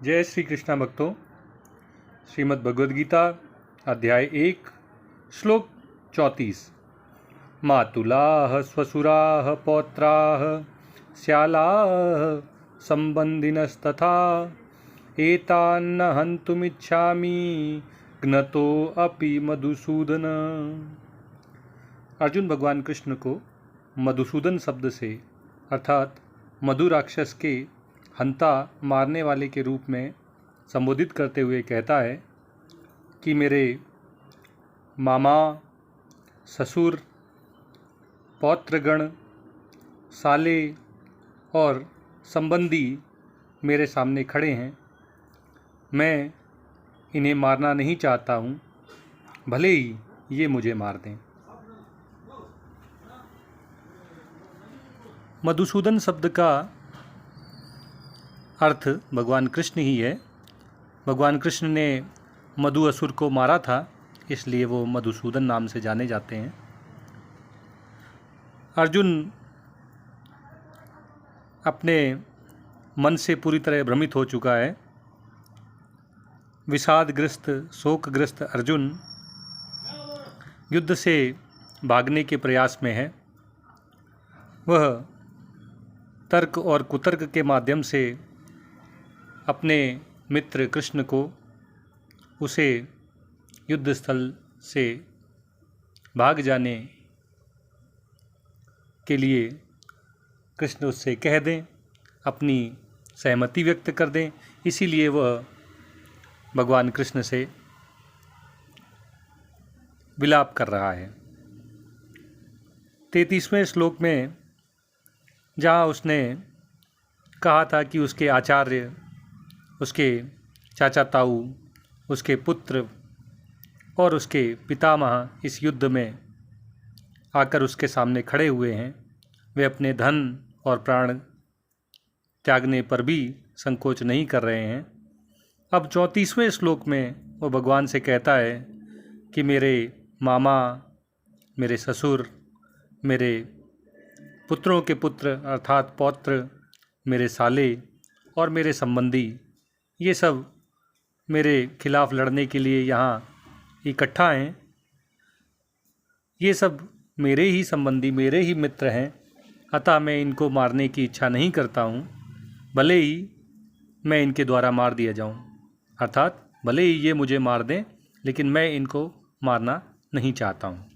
जय श्री कृष्णा भक्तों। श्रीमद् भगवद गीता अध्याय 1 श्लोक 34। मातुलाः स्वसुराः पौत्राः श्यालाः संबंधिनस्तथा एतान्न हन्तुमिच्छामि घ्नतो अपि मधुसूदन। अर्जुन भगवान कृष्ण को मधुसूदन शब्द से अर्थात मधु राक्षस के हंता मारने वाले के रूप में संबोधित करते हुए कहता है कि मेरे मामा, ससुर, पौत्रगण, साले और संबंधी मेरे सामने खड़े हैं। मैं इन्हें मारना नहीं चाहता हूँ, भले ही ये मुझे मार दें। मधुसूदन शब्द का अर्थ भगवान कृष्ण ही है। भगवान कृष्ण ने मधु असुर को मारा था, इसलिए वो मधुसूदन नाम से जाने जाते हैं। अर्जुन अपने मन से पूरी तरह भ्रमित हो चुका है। विषादग्रस्त, शोकग्रस्त अर्जुन युद्ध से भागने के प्रयास में है। वह तर्क और कुतर्क के माध्यम से अपने मित्र कृष्ण को उसे युद्ध स्थल से भाग जाने के लिए कृष्ण उससे कह दें, अपनी सहमति व्यक्त कर दें। इसीलिए वह भगवान कृष्ण से विलाप कर रहा है। 33वें श्लोक में जहाँ उसने कहा था कि उसके आचार्य, उसके चाचा ताऊ, उसके पुत्र और उसके पितामह इस युद्ध में आकर उसके सामने खड़े हुए हैं, वे अपने धन और प्राण त्यागने पर भी संकोच नहीं कर रहे हैं। अब 34वें श्लोक में वो भगवान से कहता है कि मेरे मामा, मेरे ससुर, मेरे पुत्रों के पुत्र अर्थात पौत्र, मेरे साले और मेरे संबंधी, ये सब मेरे खिलाफ़ लड़ने के लिए यहाँ इकट्ठा हैं। ये सब मेरे ही संबंधी, मेरे ही मित्र हैं, अतः मैं इनको मारने की इच्छा नहीं करता हूँ, भले ही मैं इनके द्वारा मार दिया जाऊँ। अर्थात भले ही ये मुझे मार दें, लेकिन मैं इनको मारना नहीं चाहता हूँ।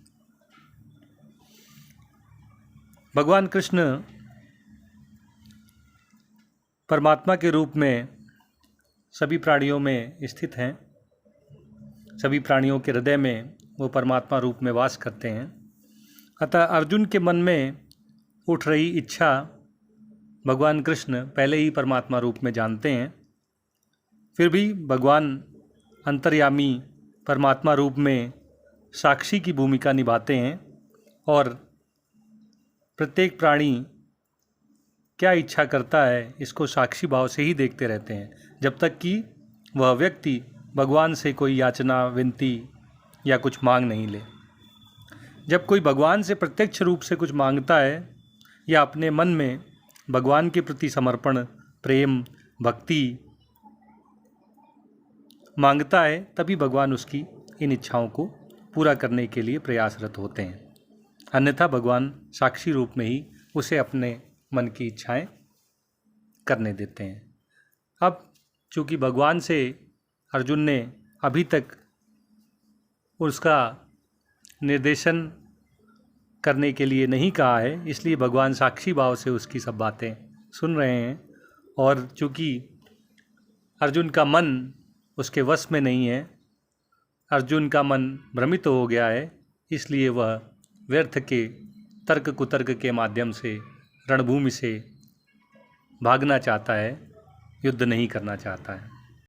भगवान कृष्ण परमात्मा के रूप में सभी प्राणियों में स्थित हैं। सभी प्राणियों के हृदय में वो परमात्मा रूप में वास करते हैं। अतः अर्जुन के मन में उठ रही इच्छा भगवान कृष्ण पहले ही परमात्मा रूप में जानते हैं। फिर भी भगवान अंतर्यामी परमात्मा रूप में साक्षी की भूमिका निभाते हैं और प्रत्येक प्राणी क्या इच्छा करता है इसको साक्षी भाव से ही देखते रहते हैं, जब तक कि वह व्यक्ति भगवान से कोई याचना, विनती या कुछ मांग नहीं ले। जब कोई भगवान से प्रत्यक्ष रूप से कुछ मांगता है या अपने मन में भगवान के प्रति समर्पण, प्रेम, भक्ति मांगता है, तभी भगवान उसकी इन इच्छाओं को पूरा करने के लिए प्रयासरत होते हैं। अन्यथा भगवान साक्षी रूप में ही उसे अपने मन की इच्छाएं करने देते हैं। अब चूँकि भगवान से अर्जुन ने अभी तक उसका निर्देशन करने के लिए नहीं कहा है, इसलिए भगवान साक्षी भाव से उसकी सब बातें सुन रहे हैं। और चूँकि अर्जुन का मन उसके वश में नहीं है, अर्जुन का मन भ्रमित हो गया है, इसलिए वह व्यर्थ के तर्क कुतर्क के माध्यम से रणभूमि से भागना चाहता है, युद्ध नहीं करना चाहता है।